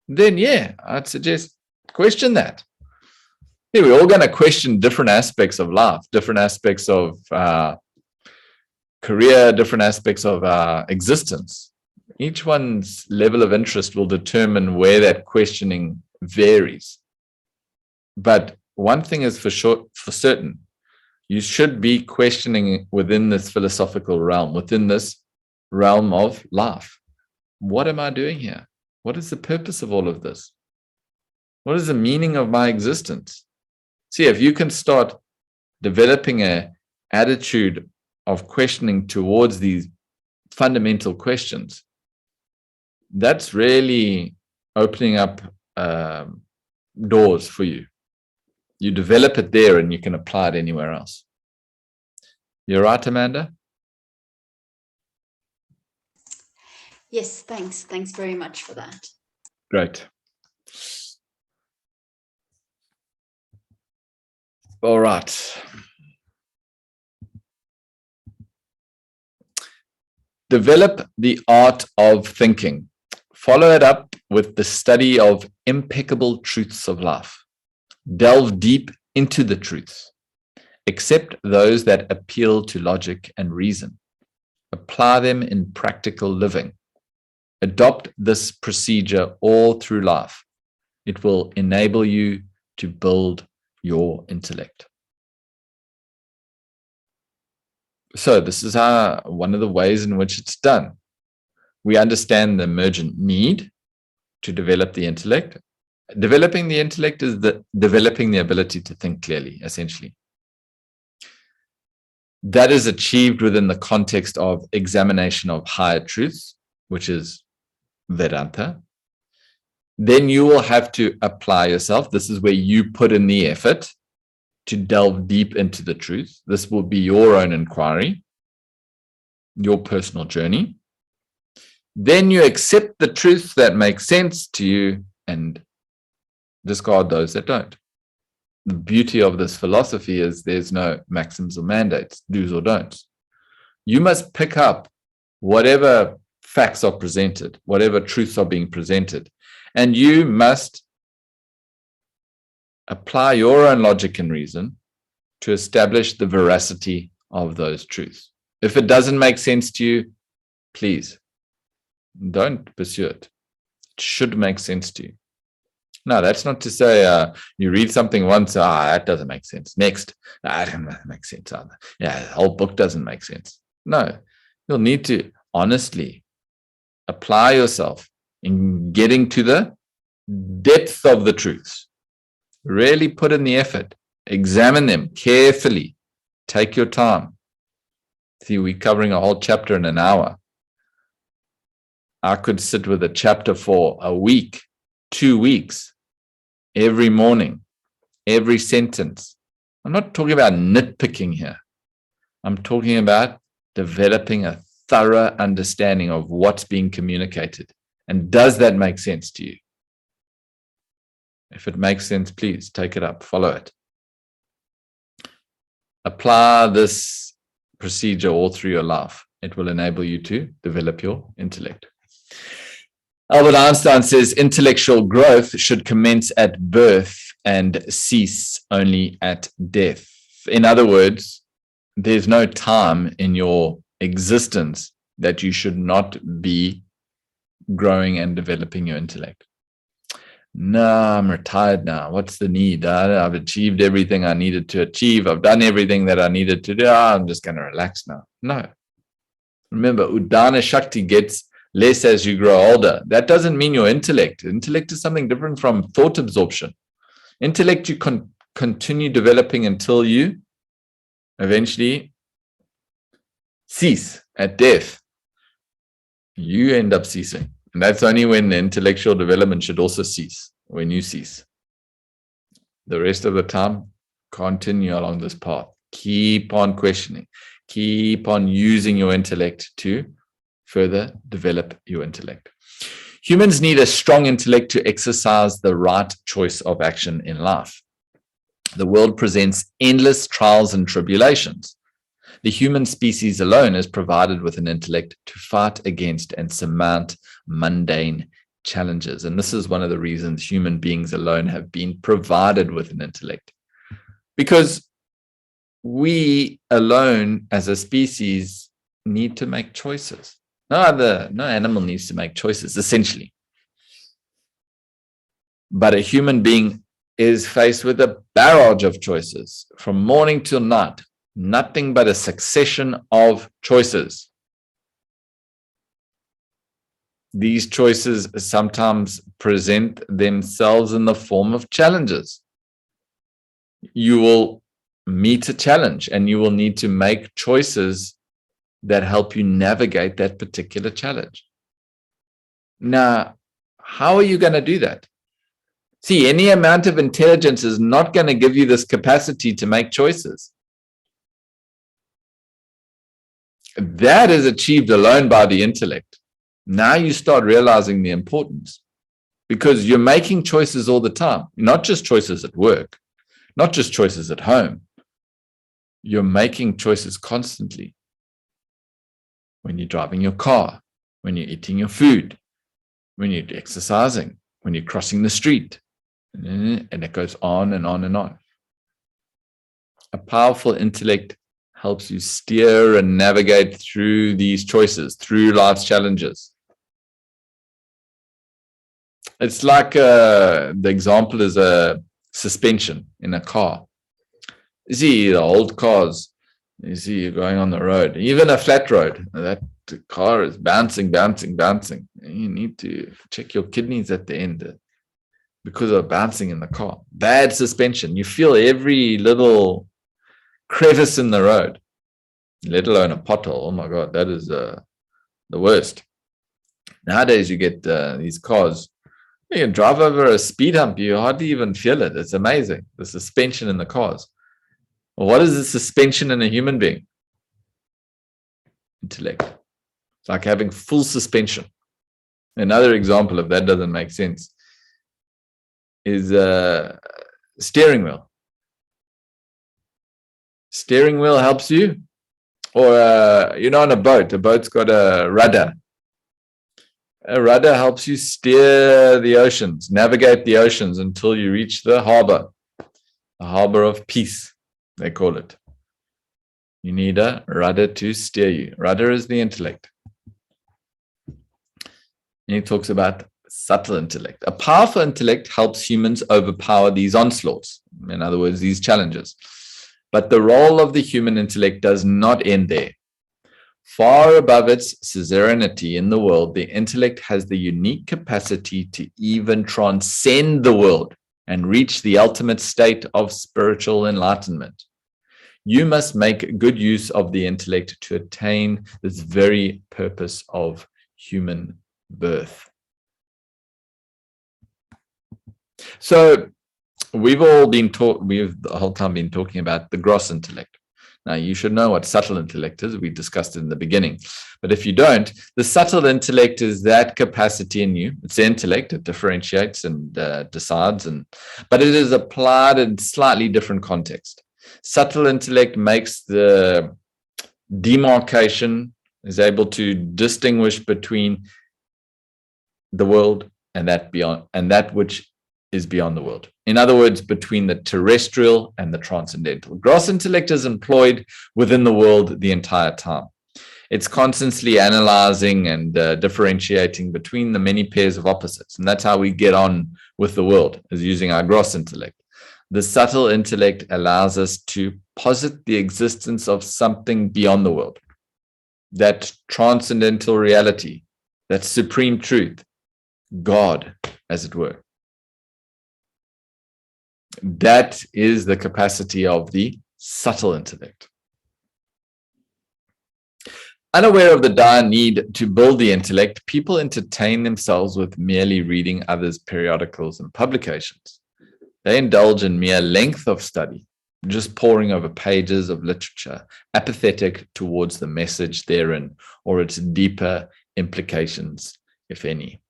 [SPEAKER 1] Then, yeah, I'd suggest question that. Yeah, we're all going to question different aspects of life, different aspects of career, different aspects of existence. Each one's level of interest will determine where that questioning varies. But one thing is for certain, you should be questioning within this philosophical realm, within this realm of life. What am I doing here? What is the purpose of all of this? What is the meaning of my existence? See, if you can start developing an attitude of questioning towards these fundamental questions, that's really opening up doors for you. You develop it there and you can apply it anywhere else. You're right, Amanda?
[SPEAKER 2] Yes, thanks. Thanks very much for that.
[SPEAKER 1] Great. All right. Develop the art of thinking. Follow it up with the study of impeccable truths of life. Delve deep into the truths. Accept those that appeal to logic and reason. Apply them in practical living. Adopt this procedure all through life. It will enable you to build your intellect. So this is one of the ways in which it's done. We understand the emergent need to develop the intellect. Developing the intellect is developing the ability to think clearly, essentially. That is achieved within the context of examination of higher truths, which is Vedanta. Then you will have to apply yourself. This is where you put in the effort to delve deep into the truth. This will be your own inquiry, your personal journey. Then you accept the truths that make sense to you and discard those that don't. The beauty of this philosophy is there's no maxims or mandates, do's or don'ts. You must pick up whatever facts are presented, whatever truths are being presented, and you must apply your own logic and reason to establish the veracity of those truths. If it doesn't make sense to you, please don't pursue it. It should make sense to you. No, that's not to say you read something once, that doesn't make sense. Next, that doesn't make sense either. Yeah, the whole book doesn't make sense. No, you'll need to honestly apply yourself in getting to the depth of the truths. Really put in the effort. Examine them carefully. Take your time. See, we're covering a whole chapter in an hour. I could sit with a chapter for a week, 2 weeks, every morning, every sentence. I'm not talking about nitpicking here. I'm talking about developing a thorough understanding of what's being communicated. And does that make sense to you? If it makes sense, please take it up, follow it. Apply this procedure all through your life. It will enable you to develop your intellect. Albert Einstein says intellectual growth should commence at birth and cease only at death. In other words, there's no time in your existence that you should not be growing and developing your intellect. No, I'm retired now. What's the need? I've achieved everything I needed to achieve. I've done everything that I needed to do. I'm just going to relax now. No. Remember, Udana Shakti gets less as you grow older. That doesn't mean your intellect. Intellect is something different from thought absorption. Intellect you continue developing until you eventually cease at death. You end up ceasing. And that's only when the intellectual development should also cease, when you cease. The rest of the time, continue along this path. Keep on questioning. Keep on using your intellect to further develop your intellect. Humans need a strong intellect to exercise the right choice of action in life. The world presents endless trials and tribulations. The human species alone is provided with an intellect to fight against and surmount mundane challenges. And this is one of the reasons human beings alone have been provided with an intellect. Because we alone as a species need to make choices. No animal needs to make choices, essentially. But a human being is faced with a barrage of choices from morning till night. Nothing but a succession of choices. These choices sometimes present themselves in the form of challenges. You will meet a challenge and you will need to make choices that help you navigate that particular challenge. Now, how are you going to do that? See, any amount of intelligence is not going to give you this capacity to make choices. That is achieved alone by the intellect. Now you start realizing the importance because you're making choices all the time, not just choices at work, not just choices at home. You're making choices constantly. When you're driving your car, when you're eating your food, when you're exercising, when you're crossing the street, and it goes on and on and on. A powerful intellect helps you steer and navigate through these choices, through life's challenges. It's like the example is a suspension in a car. You see the old cars, you see you're going on the road, even a flat road, that car is bouncing. You need to check your kidneys at the end because of bouncing in the car. Bad suspension. You feel every little crevice in the road, let alone a pothole. Oh my God, that is the worst. Nowadays, you get these cars, you can drive over a speed hump, you hardly even feel it. It's amazing, the suspension in the cars. Well, what is the suspension in a human being? Intellect. It's like having full suspension. Another example, if that doesn't make sense, is a steering wheel. Steering wheel helps you, or on a boat. A boat's got a rudder. A rudder helps you steer the oceans, navigate the oceans until you reach the harbor of peace, they call it. You need a rudder to steer you. Rudder is the intellect. And he talks about subtle intellect. A powerful intellect helps humans overpower these onslaughts, in other words, these challenges. But the role of the human intellect does not end there. Far above its suzerainty in the world, the intellect has the unique capacity to even transcend the world and reach the ultimate state of spiritual enlightenment. You must make good use of the intellect to attain this very purpose of human birth. So we've the whole time been talking about the gross intellect. Now, you should know what subtle intellect is. We discussed it in the beginning. But if you don't, the subtle intellect is that capacity in you. It's the intellect. It differentiates and decides, but it is applied in slightly different context. Subtle intellect makes the demarcation, is able to distinguish between the world and that beyond, and that which is beyond the world. In other words, between the terrestrial and the transcendental. Gross intellect is employed within the world the entire time. It's constantly analyzing and differentiating between the many pairs of opposites. And that's how we get on with the world, is using our gross intellect. The subtle intellect allows us to posit the existence of something beyond the world, that transcendental reality, that supreme truth, God, as it were. That is the capacity of the subtle intellect. Unaware of the dire need to build the intellect, people entertain themselves with merely reading others' periodicals and publications. They indulge in mere length of study, just poring over pages of literature, apathetic towards the message therein or its deeper implications, if any.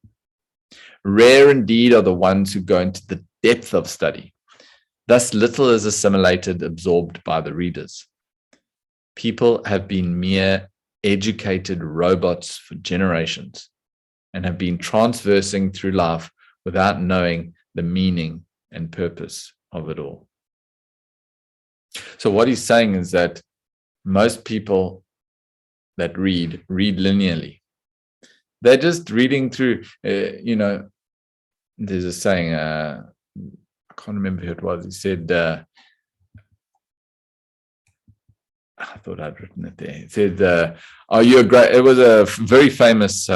[SPEAKER 1] Rare indeed are the ones who go into the depth of study. Thus little is assimilated, absorbed by the readers. People have been mere educated robots for generations and have been transversing through life without knowing the meaning and purpose of it all. So what he's saying is that most people that read linearly. They're just reading through, there's a saying, I can't remember who it was. He said, I thought I'd written it there. He said, are you a great, it was a very famous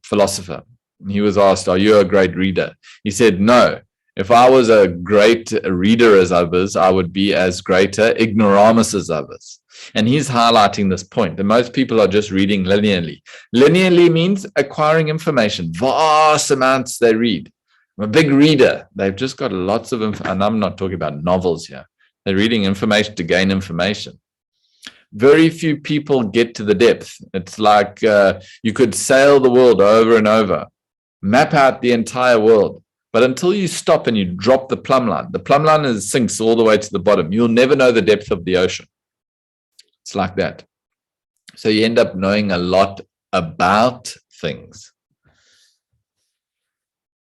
[SPEAKER 1] philosopher. He was asked, are you a great reader? He said, no. If I was a great reader as others, I would be as greater ignoramus as others. And he's highlighting this point that most people are just reading linearly. Linearly means acquiring information, vast amounts they read. I'm a big reader. They've just got lots of info, and I'm not talking about novels here. They're reading information to gain information. Very few people get to the depth. It's like you could sail the world over and over, map out the entire world. But until you stop and you drop the plumb line sinks all the way to the bottom. You'll never know the depth of the ocean. It's like that. So you end up knowing a lot about things.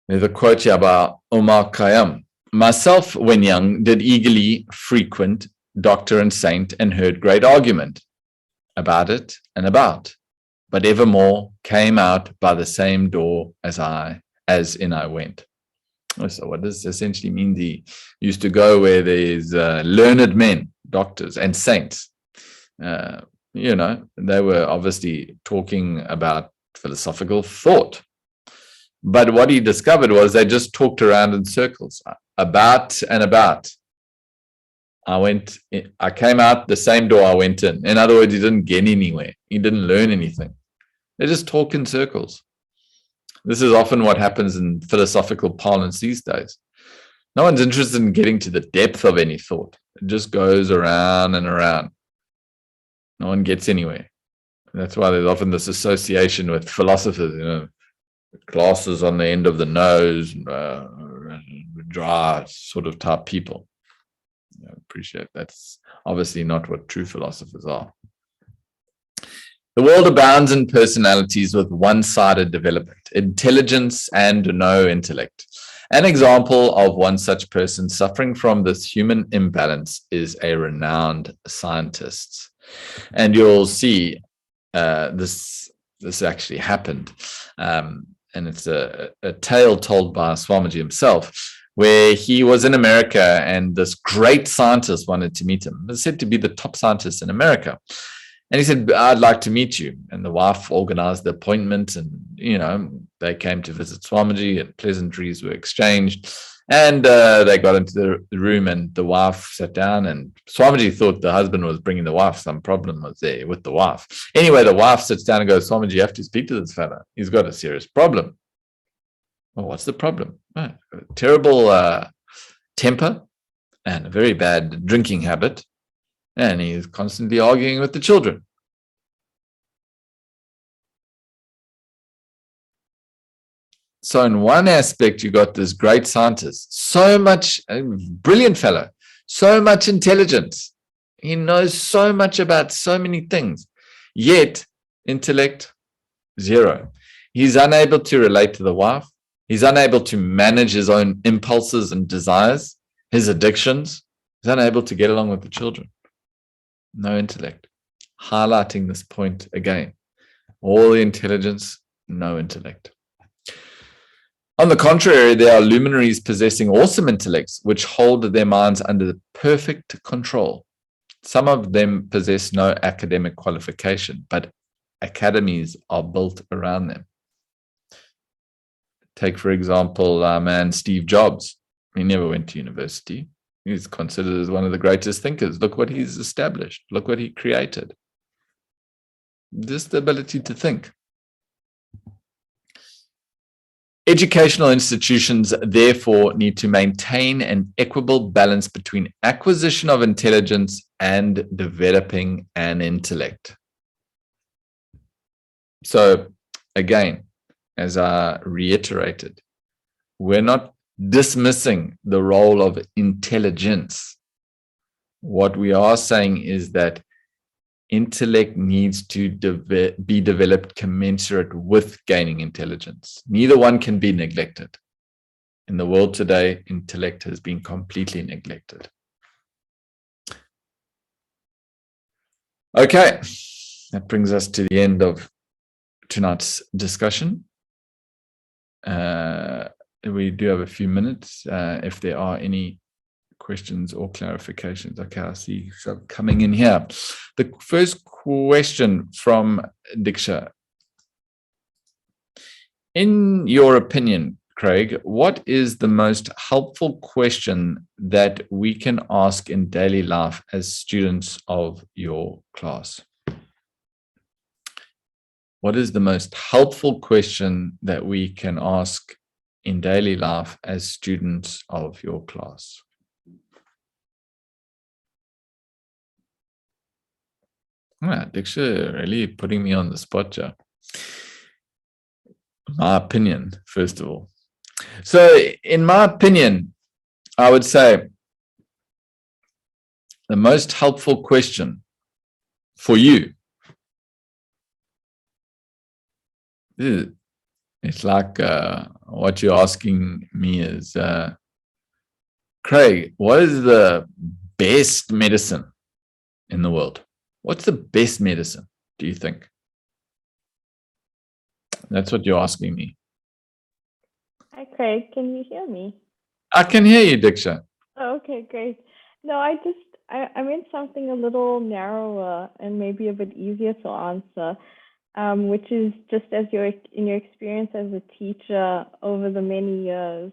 [SPEAKER 1] There's a quote here about Omar Khayyam. Myself, when young, did eagerly frequent doctor and saint and heard great argument about it and about, but evermore came out by the same door as in I went. So what does this essentially mean? He used to go where there's learned men, doctors and saints. They were obviously talking about philosophical thought. But what he discovered was they just talked around in circles, about and about. I came out the same door I went in. In other words, he didn't get anywhere. He didn't learn anything. They just talk in circles. This is often what happens in philosophical parlance these days. No one's interested in getting to the depth of any thought. It just goes around and around. No one gets anywhere. That's why there's often this association with philosophers, glasses on the end of the nose, dry sort of type people. I appreciate that's obviously not what true philosophers are. The world abounds in personalities with one-sided development, intelligence and no intellect. An example of one such person suffering from this human imbalance is a renowned scientist. And you'll see this actually happened. and it's a tale told by Swamiji himself, where he was in America and this great scientist wanted to meet him. He was said to be the top scientist in America. And he said, I'd like to meet you. And the wife organized the appointment, and, they came to visit Swamiji, and pleasantries were exchanged. And they got into the room, and the wife sat down, and Swamiji thought the husband was bringing the wife. Some problem was there with the wife. Anyway, the wife sits down and goes, Swamiji, you have to speak to this fella. He's got a serious problem. Well, what's the problem? Oh, a terrible temper and a very bad drinking habit. And he's constantly arguing with the children. So in one aspect, you got this great scientist, so much, brilliant fellow, so much intelligence. He knows so much about so many things, yet intellect, zero. He's unable to relate to the wife. He's unable to manage his own impulses and desires, his addictions. He's unable to get along with the children. No intellect. Highlighting this point again. All the intelligence, no intellect. On the contrary, there are luminaries possessing awesome intellects which hold their minds under perfect control. Some of them possess no academic qualification, but academies are built around them. Take, for example, our man Steve Jobs. He never went to university. He's considered as one of the greatest thinkers. Look what he's established. Look what he created. Just the ability to think. Educational institutions, therefore, need to maintain an equable balance between acquisition of intelligence and developing an intellect. So, again, as I reiterated, we're not dismissing the role of intelligence. What we are saying is that intellect needs to be developed commensurate with gaining intelligence. Neither one can be neglected. In the world today, intellect has been completely neglected. Okay, that brings us to the end of tonight's discussion. We do have a few minutes if there are any questions or clarifications. Okay, I see some coming in here. The first question from Diksha. In your opinion, Craig, what is the most helpful question that we can ask in daily life as students of your class? What is the most helpful question that we can ask in daily life as students of your class? Diksha, really putting me on the spot here. My opinion, first of all. So, in my opinion, I would say the most helpful question for you, it's like what you're asking me is, Craig, what is the best medicine in the world? What's the best medicine, do you think? That's what you're asking me.
[SPEAKER 3] Hi, Craig. Can you hear me?
[SPEAKER 1] I can hear you, Diksha.
[SPEAKER 3] Oh, okay, great. No, I meant something a little narrower and maybe a bit easier to answer, which is just in your experience as a teacher over the many years,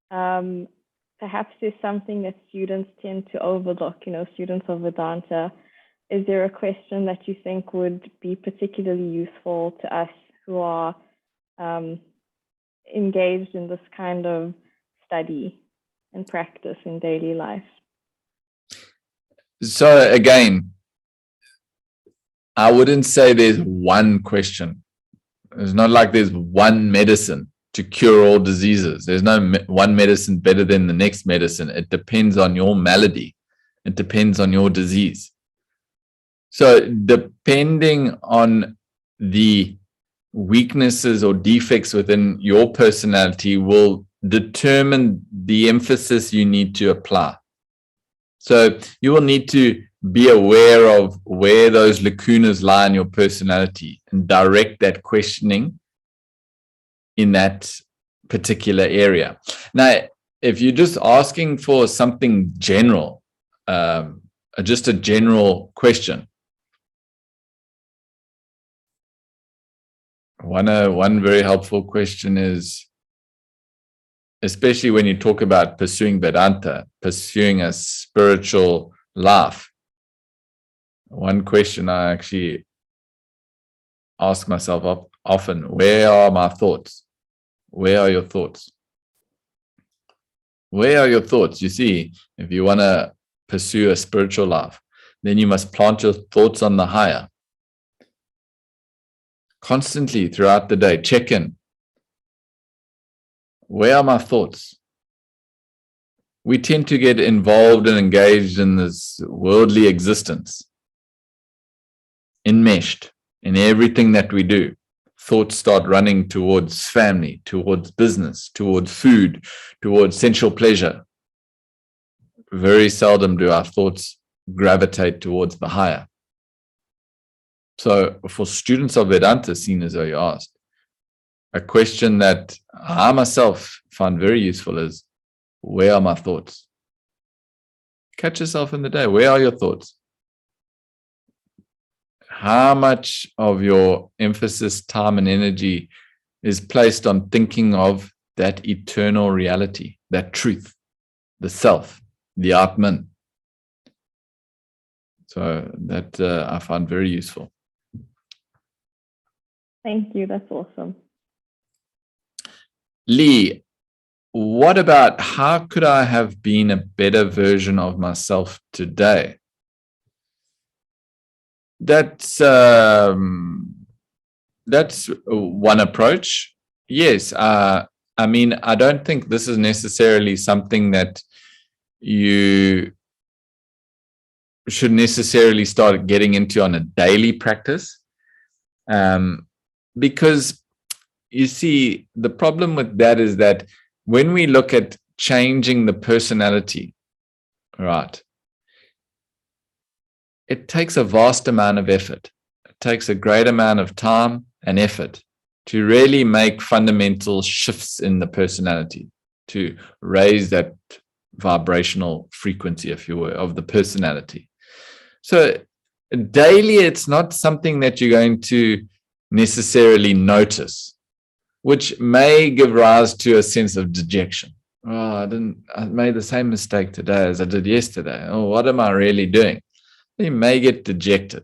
[SPEAKER 3] perhaps there's something that students tend to overlook, students of Vedanta. Is there a question that you think would be particularly useful to us who are engaged in this kind of study and practice in daily life?
[SPEAKER 1] So again, I wouldn't say there's one question. It's not like there's one medicine to cure all diseases. There's no one medicine better than the next medicine. It depends on your malady. It depends on your disease. So depending on the weaknesses or defects within your personality will determine the emphasis you need to apply. So you will need to be aware of where those lacunas lie in your personality and direct that questioning in that particular area. Now, if you're just asking for something general, just a general question, one very helpful question is, especially when you talk about pursuing Vedanta, pursuing a spiritual life, one question I actually ask myself often, where are my thoughts? Where are your thoughts? Where are your thoughts? You see, if you want to pursue a spiritual life, then you must plant your thoughts on the higher. Constantly throughout the day, check in. Where are my thoughts? We tend to get involved and engaged in this worldly existence, enmeshed in everything that we do. Thoughts start running towards family, towards business, towards food, towards sensual pleasure. Very seldom do our thoughts gravitate towards the higher. So for students of Vedanta, seen as though you asked, a question that I myself find very useful is, where are my thoughts? Catch yourself in the day. Where are your thoughts? How much of your emphasis, time, and energy is placed on thinking of that eternal reality, that truth, the self, the Atman? So that I find very useful.
[SPEAKER 3] Thank you. That's awesome.
[SPEAKER 1] Lee, what about how could I have been a better version of myself today? That's one approach. Yes, I mean, I don't think this is necessarily something that you should necessarily start getting into on a daily practice, because you see, the problem with that is that when we look at changing the personality, right, it takes a vast amount of effort. It takes a great amount of time and effort to really make fundamental shifts in the personality, to raise that vibrational frequency, if you will, of the personality. So daily, it's not something that you're going to necessarily notice, which may give rise to a sense of dejection. Oh, I made the same mistake today as I did yesterday. Oh, what am I really doing? You may get dejected.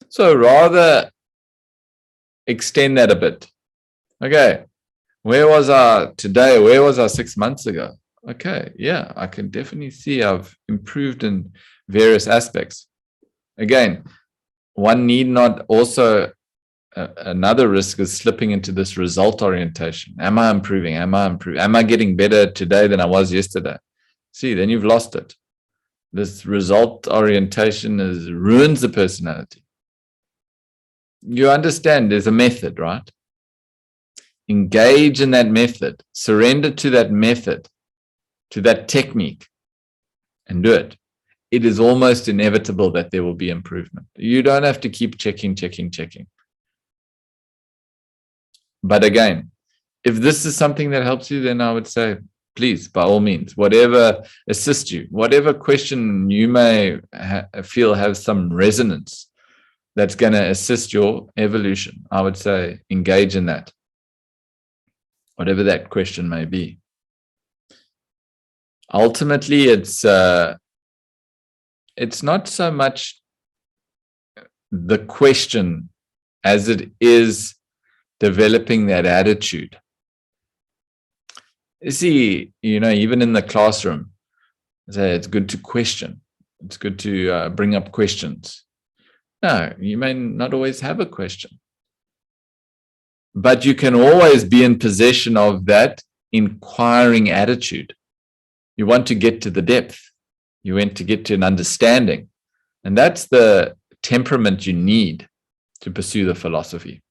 [SPEAKER 1] So rather extend that a bit. Okay, where was I today? Where was I 6 months ago? Okay, yeah, I can definitely see I've improved in various aspects. Again, one need not also, another risk is slipping into this result orientation. Am I improving? Am I improving? Am I getting better today than I was yesterday? See, then you've lost it. This result orientation ruins the personality. You understand there's a method, right? Engage in that method. Surrender to that method, to that technique, and do it. It is almost inevitable that there will be improvement. You don't have to keep checking. But again, if this is something that helps you, then I would say, please, by all means, whatever assists you, whatever question you may feel has some resonance that's going to assist your evolution, I would say engage in that, whatever that question may be. Ultimately, it's not so much the question as it is developing that attitude. You see, even in the classroom, it's good to question. It's good to bring up questions. No, you may not always have a question, but you can always be in possession of that inquiring attitude. You want to get to the depth. You want to get to an understanding. And that's the temperament you need to pursue the philosophy.